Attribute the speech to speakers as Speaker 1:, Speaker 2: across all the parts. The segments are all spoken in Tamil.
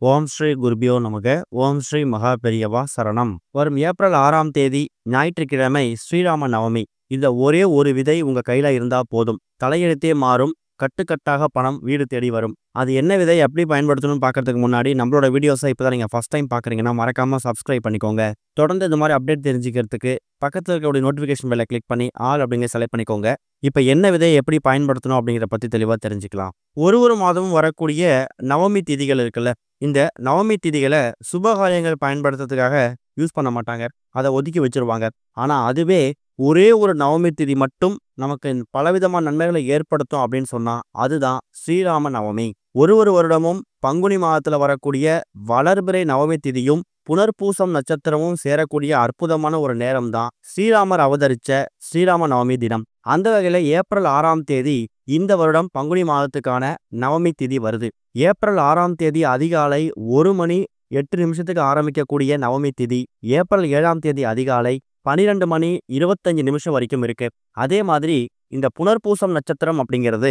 Speaker 1: ஓம் ஸ்ரீ குருபியோ நமக. ஓம் ஸ்ரீ மகா பெரியவா சரணம். வரும் ஏப்ரல் 6ஆம் தேதி ஞாயிற்றுக்கிழமை ஸ்ரீராம நவமி. இந்த ஒரே ஒரு விதை உங்க கையில இருந்தா போதும், தலையெழுத்தே மாறும். கட்டுக்கட்டாக பணம் வீடு தேடி வரும். அது என்ன விதை, எப்படி பயன்படுத்தணும்னு பார்க்கறதுக்கு முன்னாடி நம்மளோட வீடியோஸை இப்போதான் நீங்கள் ஃபஸ்ட் டைம் பார்க்குறீங்கன்னா மறக்காமல் சப்ஸ்கிரைப் பண்ணிக்கோங்க. தொடர்ந்து இந்த மாதிரி அப்டேட் தெரிஞ்சுக்கிறதுக்கு பக்கத்தில் இருக்கக்கூடிய நோட்டிஃபிகேஷன் பெல்லை கிளிக் பண்ணி ஆல் அப்படிங்கிற செலக்ட் பண்ணிக்கோங்க. இப்போ என்ன விதையை எப்படி பயன்படுத்தணும் அப்படிங்கிறத பற்றி தெளிவாக தெரிஞ்சுக்கலாம். ஒரு மாதமும் வரக்கூடிய நவமி திதிகள் இருக்குல்ல, இந்த நவமி திதிகளை சுபகாரியங்கள் பயன்படுத்துறதுக்காக யூஸ் பண்ண மாட்டாங்க, அதை ஒதுக்கி வச்சிருவாங்க. ஆனால் அதுவே ஒரே ஒரு நவமி திதி மட்டும் நமக்கு பலவிதமான நன்மைகளை ஏற்படுத்தும் அப்படின்னு சொன்னா அதுதான் ஸ்ரீராம நவமி. ஒரு வருடமும் பங்குனி மாதத்துல வரக்கூடிய வளர்பிறை நவமி திதியும் புனர்பூசம் நட்சத்திரமும் சேரக்கூடிய அற்புதமான ஒரு நேரம் தான் ஸ்ரீராமர் அவதரிச்ச ஸ்ரீராம நவமி தினம். அந்த வகையில ஏப்ரல் 6ஆம் தேதி இந்த வருடம் பங்குனி மாதத்துக்கான நவமி திதி வருது. ஏப்ரல் 6ஆம் தேதி அதிகாலை 1:08 ஆரம்பிக்கக்கூடிய நவமி திதி ஏப்ரல் 7ஆம் தேதி அதிகாலை 12:25 வரைக்கும் இருக்கு. அதே மாதிரி இந்த புனர்பூசம் நட்சத்திரம் அப்படிங்கிறது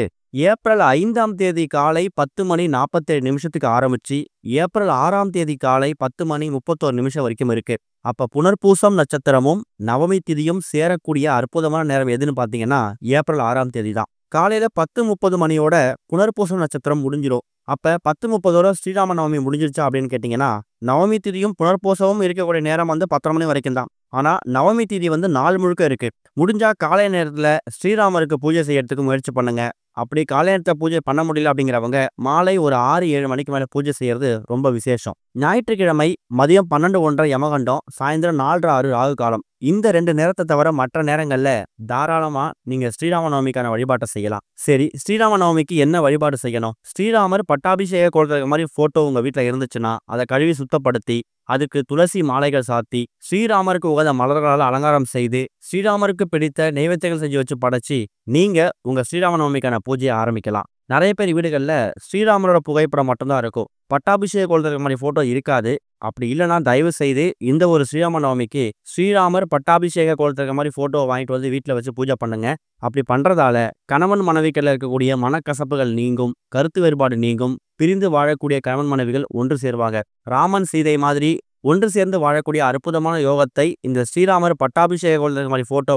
Speaker 1: ஏப்ரல் 5ஆம் தேதி காலை 10:47 ஆரம்பிச்சு ஏப்ரல் 6ஆம் தேதி காலை 10:31 வரைக்கும் இருக்கு. அப்ப புனர்பூசம் நட்சத்திரமும் நவமி திதியும் சேரக்கூடிய அற்புதமான நேரம் எதுன்னு பாத்தீங்கன்னா ஏப்ரல் 6ஆம் தேதி தான். காலையில 10:30 புனர்பூசம் நட்சத்திரம் முடிஞ்சிடும். அப்ப 10:30 ஸ்ரீராம நவமி முடிஞ்சிருச்சா அப்படின்னு கேட்டீங்கன்னா, நவமி திதியும் புனர்பூசமும் இருக்கக்கூடிய நேரம் 10:30 மணி வரைக்கும் தான். ஆனா நவமி திதி நாள் முழுக்க இருக்கு. முடிஞ்சா காலை நேரத்துல ஸ்ரீராமருக்கு பூஜை செய்யறதுக்கு முயற்சி பண்ணுங்க. அப்படி காலை நேரத்தை பூஜை பண்ண முடியல அப்படிங்கிறவங்க மாலை ஒரு 6-7 மணிக்கு மேல பூஜை செய்யறது ரொம்ப விசேஷம். ஞாயிற்றுக்கிழமை மதியம் 12:01 யமகண்டம், சாயந்தரம் 4:06 ராகு காலம். இந்த 2 நேரத்தை தவிர மற்ற நேரங்கள்ல தாராளமா நீங்க ஸ்ரீராம நவமிக்கான வழிபாட்டை செய்யலாம். சரி, ஸ்ரீராம நவமிக்கு என்ன வழிபாடு செய்யணும்? ஸ்ரீராமர் பட்டாபிஷேக கோலத்துக்கு மாதிரி போட்டோ உங்க வீட்டுல இருந்துச்சுன்னா அதை கழுவி சுத்தப்படுத்தி அதுக்கு துளசி மாலைகள் சாத்தி ஸ்ரீராமருக்கு உகந்த மலர்களால் அலங்காரம் செய்து ஸ்ரீராமருக்கு பிடித்த நைவேத்தியங்கள் செஞ்சு வச்சு படைச்சி நீங்க உங்க ஸ்ரீராம நவமிக்கான பூஜையை ஆரம்பிக்கலாம். நிறைய பேர் வீடுகளில் ஸ்ரீராமரோட புகைப்படம் மட்டும்தான் இருக்கும், பட்டாபிஷேக கோலத்துக்கு மாதிரி போட்டோ இருக்காது. அப்படி இல்லைன்னா தயவு செய்து இந்த ஒரு ஸ்ரீராம நவமிக்கு ஸ்ரீராமர் பட்டாபிஷேக கோலத்துக்கு மாதிரி போட்டோ வாங்கிட்டு வந்து வீட்டில் வச்சு பூஜை பண்ணுங்க. அப்படி பண்றதால கணவன் மனைவிக்குள்ள இருக்கக்கூடிய மனக்கசப்புகள் நீங்கும், கருத்து வேறுபாடு நீங்கும், பிரிந்து வாழக்கூடிய கணவன் மனைவிகள் ஒன்று சேருவாங்க. ராமன் சீதை மாதிரி ஒன்று சேர்ந்து வாழக்கூடிய அற்புதமான யோகத்தை இந்த ஸ்ரீராமர் பட்டாபிஷேக கோலத்துக்கு மாதிரி போட்டோ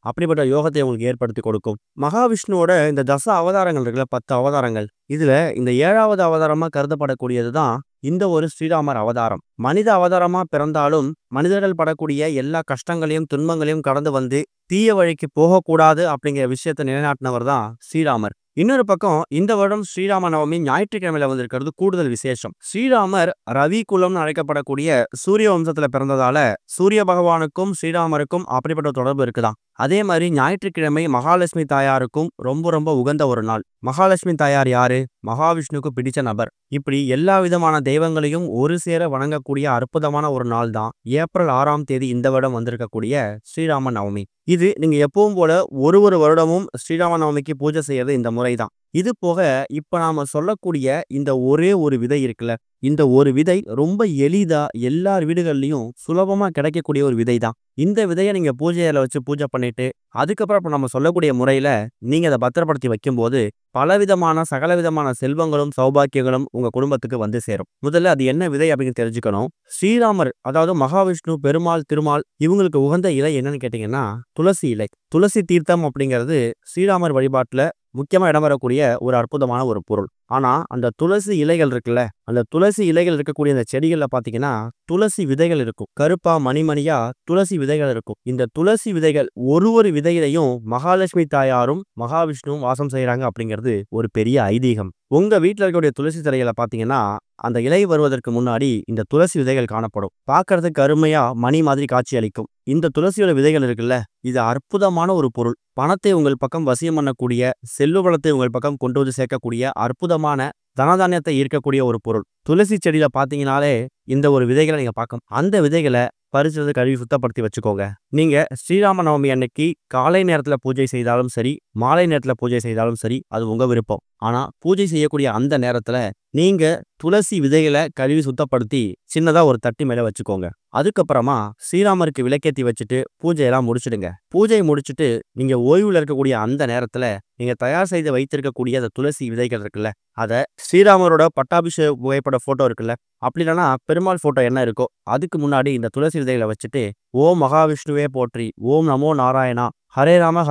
Speaker 1: அப்படிப்பட்ட யோகத்தை உங்களுக்கு ஏற்படுத்தி கொடுக்கும். மகாவிஷ்ணுவோட இந்த தச அவதாரங்கள் இருக்குல்ல, 10 அவதாரங்கள், இதுல இந்த 7வது அவதாரமா கருதப்படக்கூடியது தான் இந்த ஒரு ஸ்ரீராமர் அவதாரம். மனித அவதாரமா பிறந்தாலும் மனிதர்கள் படக்கூடிய எல்லா கஷ்டங்களையும் துன்பங்களையும் கடந்து வந்து தீய வழிக்கு போகக்கூடாது அப்படிங்கிற விஷயத்தை நிலைநாட்டினவர் தான் ஸ்ரீராமர். இன்னொரு பக்கம் இந்த வருடம் ஸ்ரீராம நவமி ஞாயிற்றுக்கிழமையில வந்திருக்கிறது கூடுதல் விசேஷம். ஸ்ரீராமர் ரவி குலம்னு அழைக்கப்படக்கூடிய சூரிய வம்சத்துல பிறந்ததால சூரிய பகவானுக்கும் ஸ்ரீராமருக்கும் அப்படிப்பட்ட தொடர்பு இருக்குதான். அதே மாதிரி ஞாயிற்றுக்கிழமை மகாலட்சுமி தாயாருக்கும் ரொம்ப உகந்த ஒரு நாள். மகாலட்சுமி தாயார் யாரு? மகாவிஷ்ணுக்கு பிடிச்ச நபர். இப்படி எல்லா விதமான தெய்வங்களையும் ஒரு சேர வணங்கக்கூடிய அற்புதமான ஒரு நாள் தான் ஏப்ரல் 6ஆம் தேதி இந்த வருடம் வந்திருக்கக்கூடிய ஸ்ரீராம நவமி. இது நீங்க எப்பவும் போல ஒரு வருடமும் ஸ்ரீராம நவமிக்கு பூஜை செய்யறது இந்த முறை தான். இது போக இப்ப நாம சொல்லக்கூடிய இந்த ஒரே ஒரு விதை இருக்குல்ல, இந்த ஒரு விதை ரொம்ப எளிதா எல்லார் வீடுகள்லையும் சுலபமா கிடைக்கக்கூடிய ஒரு விதை தான். இந்த விதையை நீங்க பூஜையில வச்சு பூஜை பண்ணிட்டு அதுக்கப்புறம் இப்ப நம்ம சொல்லக்கூடிய முறையில நீங்க அதை பத்திரப்படுத்தி வைக்கும்போது பலவிதமான சகலவிதமான செல்வங்களும் சௌபாக்கியங்களும் உங்க குடும்பத்துக்கு வந்து சேரும். முதல்ல அது என்ன விதை அப்படின்னு தெரிஞ்சுக்கணும். ஸ்ரீராமர், அதாவது மகாவிஷ்ணு, பெருமாள், திருமால் இவங்களுக்கு உகந்த இலை என்னன்னு கேட்டீங்கன்னா துளசி இலை. துளசி தீர்த்தம் அப்படிங்கிறது ஸ்ரீராமர் வழிபாட்டுல முக்கியமா இடம் வரக்கூடிய ஒரு அற்புதமான ஒரு பொருள். ஆனா அந்த துளசி இலைகள் இருக்குல்ல, அந்த துளசி இலைகள் இருக்கக்கூடிய அந்த செடிகள்ல பாத்தீங்கன்னா துளசி விதைகள் இருக்கும். கருப்பா மணிமணியா துளசி விதைகள் இருக்கும். இந்த துளசி விதைகள் ஒரு விதையிலையும் மகாலட்சுமி தாயாரும் மகாவிஷ்ணுவும் வாசம் செய்யறாங்க அப்படிங்கிறது ஒரு பெரிய ஐதீகம். உங்க வீட்டுல இருக்கக்கூடிய துளசி செடிகளை பாத்தீங்கன்னா அந்த இலை வருவதற்கு முன்னாடி இந்த துளசி விதைகள் காணப்படும். பார்க்கறதுக்கு அருமையா மணி மாதிரி காட்சி அளிக்கும். இந்த துளசியோட விதைகள் இருக்குல்ல, இது அற்புதமான ஒரு பொருள். பணத்தை உங்கள் பக்கம் வசியம் பண்ணக்கூடிய, செல்வ வளத்தை உங்கள் பக்கம் கொண்டு வந்து சேர்க்கக்கூடிய அற்புதமான தனதானியத்தை ஈர்க்கக்கூடிய ஒரு பொருள். துளசி செடியில பாத்தீங்கன்னாலே இந்த ஒரு விதைகளை நீங்க பார்க்கணும். அந்த விதைகளை பறிச்சது கழுவி சுத்தப்படுத்தி வச்சுக்கோங்க. நீங்க ஸ்ரீராம நவமி அன்னைக்கு காலை நேரத்துல பூஜை செய்தாலும் சரி, மாலை நேரத்துல பூஜை செய்தாலும் சரி, அது உங்க விருப்பம். ஆனா பூஜை செய்யக்கூடிய அந்த நேரத்துல நீங்க துளசி விதைகளை கழுவி சுத்தப்படுத்தி சின்னதா ஒரு தட்டி மேல வச்சுக்கோங்க. அதுக்கப்புறமா ஸ்ரீராமருக்கு விளக்கேத்தி வச்சுட்டு பூஜையெல்லாம் முடிச்சிடுங்க. பூஜையை முடிச்சுட்டு நீங்க ஓய்வுல இருக்கக்கூடிய அந்த நேரத்துல நீங்க தயார் செய்து வைத்திருக்கக்கூடிய அந்த துளசி விதைகள் இருக்குல்ல, அத ஸ்ரீராமரோட பட்டாபிஷேக புகைப்பட போட்டோ இருக்குல்ல, அப்படி இல்லைன்னா பெருமாள் போட்டோ என்ன இருக்கோ அதுக்கு முன்னாடி இந்த துளசி விதைகளை வச்சுட்டு ஓம் மகாவிஷ்ணுவே போற்றி, ஓம் நமோ நாராயணா, ஹரே ராம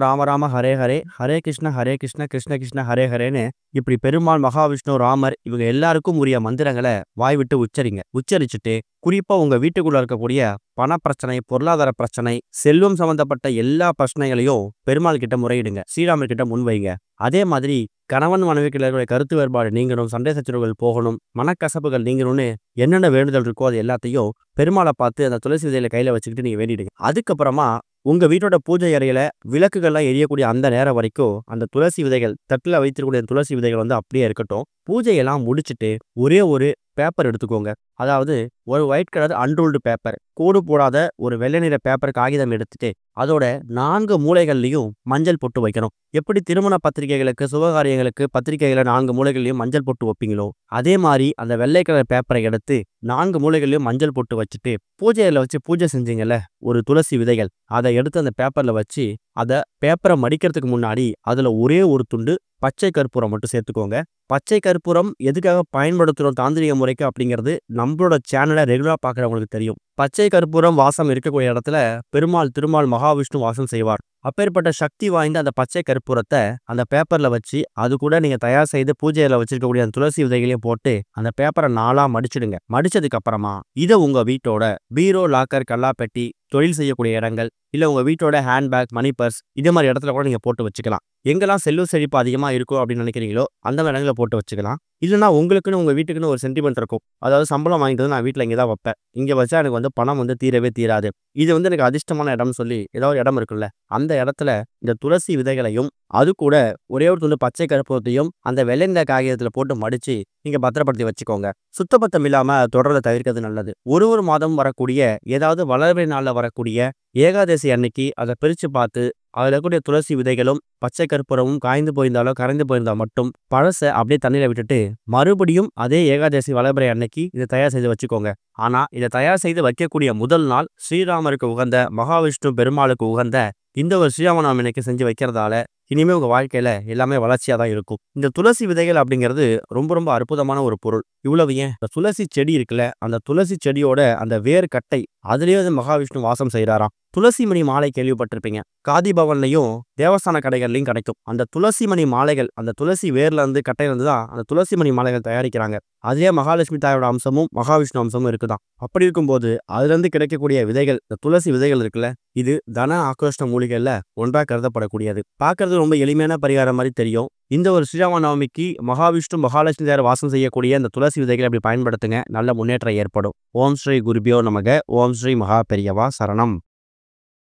Speaker 1: ராம ராம ஹரே ஹரே, ஹரே கிருஷ்ண கிருஷ்ண கிருஷ்ண ஹரே ஹரேன்னு இப்படி பெருமாள், மகாவிஷ்ணு, ராமர் இவங்க எல்லாருக்கும் உரிய மந்திரங்களை வாய் விட்டு உச்சரிங்க. உச்சரிச்சுட்டு குறிப்பா உங்க வீட்டுக்குள்ள இருக்கக்கூடிய பண பிரச்சனை, பொருளாதார பிரச்சனை, செல்வம் சம்பந்தப்பட்ட எல்லா பிரச்சனைகளையும் பெருமாள் கிட்ட முறையிடுங்க. ஸ்ரீராமர் கிட்ட முன்வைங்க. அதே மாதிரி கணவன் மனைவிக்குள்ள கருத்து வேறுபாடு நீங்கணும், சண்டை சச்சரவுகள் போகணும், மனக்கசப்புகள் நீங்கணும்னு என்னென்ன வேண்டுதல் இருக்கோ அது எல்லாத்தையும் பெருமாளை பார்த்து அந்த துளசி விதையில கையில வச்சுக்கிட்டு நீங்க வேண்டிடுங்க. அதுக்கப்புறமா உங்க வீட்டோட பூஜை அறையில விளக்குகள்லாம் எரியக்கூடிய அந்த நேரம் வரைக்கும் அந்த துளசி விதைகள், தட்டுல வைத்திருக்கக்கூடிய துளசி விதைகள் அப்படியே இருக்கட்டும். பூஜையெல்லாம் முடிச்சுட்டு ஒரே ஒரு பேப்பர் எடுத்துக்கோங்க. அதாவது ஒரு ஒயிட் கலர் அன்ரூல்டு பேப்பர், கோடு போடாத ஒரு வெள்ளை நிற பேப்பர் காகிதம் எடுத்துட்டு அதோட 4 மூலைகள்லையும் மஞ்சள் பொட்டு வைக்கணும். எப்படி திருமண பத்திரிகைகளுக்கு, சுபகாரியங்களுக்கு பத்திரிகைகளை 4 மூலைகள்லையும் மஞ்சள் பொட்டு வைப்பீங்களோ அதே மாதிரி அந்த வெள்ளை கலர் பேப்பரை எடுத்து 4 மூலைகள்லையும் மஞ்சள் பொட்டு வச்சுட்டு பூஜையில வச்சு பூஜை செஞ்சீங்கல்ல ஒரு துளசி விதைகள், அதை எடுத்து அந்த பேப்பர்ல வச்சு அதை பேப்பரை மடிக்கிறதுக்கு முன்னாடி அதுல ஒரே ஒரு துண்டு பச்சை கற்பூரம் மட்டும் சேர்த்துக்கோங்க. பச்சை கற்பூரம் எதுக்காக பயன்படுத்துகிறோம் தாந்திரிக முறைக்கு அப்படிங்கிறது நம்மளோட சேனலை ரெகுலராக பார்க்குறவங்களுக்கு தெரியும். பச்சை கற்பூரம் வாசம் இருக்கக்கூடிய இடத்துல பெருமாள், திருமால், மகாவிஷ்ணு வாசம் செய்வார். அப்பேற்பட்ட சக்தி வாய்ந்த அந்த பச்சை கற்பூரத்தை அந்த பேப்பர்ல வச்சு அது கூட நீங்க தயார் செய்து பூஜையில வச்சிருக்கக்கூடிய அந்த துளசி விதைகளையும் போட்டு அந்த பேப்பரை 4ஆ மடிச்சிடுங்க. மடிச்சதுக்கு அப்புறமா இதை உங்க வீட்டோட பீரோ, லாக்கர், கல்லாப்பெட்டி, தொழில் செய்யக்கூடிய இடங்கள், இல்ல உங்க வீட்டோட ஹேண்ட்பேக், மணி பர்ஸ் இது மாதிரி இடத்துல கூட நீங்க போட்டு வச்சுக்கலாம். எங்கெல்லாம் செல்வ செழிப்பு அதிகமா இருக்கும் அப்படின்னு நினைக்கிறீங்களோ அந்த மாதிரி இடங்களை போட்டு வச்சுக்கலாம். இல்லைன்னா உங்களுக்குன்னு உங்க வீட்டுக்குன்னு ஒரு சென்டிமெண்ட் இருக்கும். அதாவது சம்பளம் வாங்கிட்டு நான் வீட்டில் இங்கே தான் வைப்பேன், இங்கே வச்சா எனக்கு பணம் தீரவே தீராது, இது எனக்கு அதிர்ஷ்டமான இடம்னு சொல்லி ஏதாவது இடம் இருக்குல்ல, அந்த இடத்துல இந்த துளசி விதைகளையும் அது கூட ஒரே ஒரு துண்டு பச்சை கற்பூரத்தையும் அந்த வெள்ளை நிற காகிதத்துல போட்டு மடிச்சு நீங்க பத்திரப்படுத்தி வச்சுக்கோங்க. சுத்தபத்தம் இல்லாம தொடர்றதை தவிர்க்கிறது நல்லது. ஒரு மாதம் வரக்கூடிய ஏதாவது வளர்பிறை நாள்ல வரக்கூடிய ஏகாதசி அன்னைக்கு அதை பிரிச்சு பார்த்து அதுல இருக்கக்கூடிய துளசி விதைகளும் பச்சை கற்பூரமும் காய்ந்து போயிருந்தாலோ கரைந்து போயிருந்தால் மட்டும் பழசை அப்படியே தண்ணியில விட்டுட்டு மறுபடியும் அதே ஏகாதசி வளர்பிறை அன்னைக்கு இதை தயார் செய்து வச்சுக்கோங்க. ஆனா இதை தயார் செய்து வைக்கக்கூடிய முதல் நாள் ஸ்ரீராமருக்கு உகந்த, மகாவிஷ்ணு பெருமாளுக்கு உகந்த இந்த ஒரு ஸ்ரீராமநவமி அன்னைக்கு செஞ்சு வைக்கிறதால இனிமே உங்க வாழ்க்கையில எல்லாமே வளர்ச்சியா தான் இருக்கும். இந்த துளசி விதைகள் அப்படிங்கிறது ரொம்ப அற்புதமான ஒரு பொருள். இவ்வளவு ஏன், இந்த துளசி செடி இருக்குல்ல, அந்த துளசி செடியோட அந்த வேர் கட்டை அதுலயே மகாவிஷ்ணு வாசம் செய்யறாராம். துளசி மணி மாலை கேள்விப்பட்டிருப்பீங்க. காதி பவன்லையும் தேவஸ்தான கடைகள்லையும் கிடைக்கும். அந்த துளசி மணி மாலைகள் அந்த துளசி வேர்ல இருந்து கட்டையில இருந்து தான் அந்த துளசி மணி மாலைகள் தயாரிக்கிறாங்க. அதுலயே மகாலட்சுமி தாயோட அம்சமும் மகாவிஷ்ணு அம்சமும் இருக்குதான். அப்படி இருக்கும்போது அதுல இருந்து கிடைக்கக்கூடிய விதைகள், இந்த துளசி விதைகள் இருக்குல்ல, இது தன ஆக்ரோஷ்ட மூலிகைகள்ல ஒன்றா கருதப்படக்கூடியது. பார்க்கறது ரொம்ப எளிமையான பரிகாரம் மாதிரி தெரியும். இந்த ஒரு ஸ்ரீராம நவமிக்கு மகாவிஷ்ணு, மகாலட்சுமி தாயார் வாசம் செய்யக்கூடிய அந்த துளசி விதைகளை அப்படி பயன்படுத்துங்க, நல்ல முன்னேற்றம் ஏற்படும். ஓம் ஸ்ரீ குருபியோ நமக. ஓம் ஸ்ரீ மகா பெரியவா சரணம்.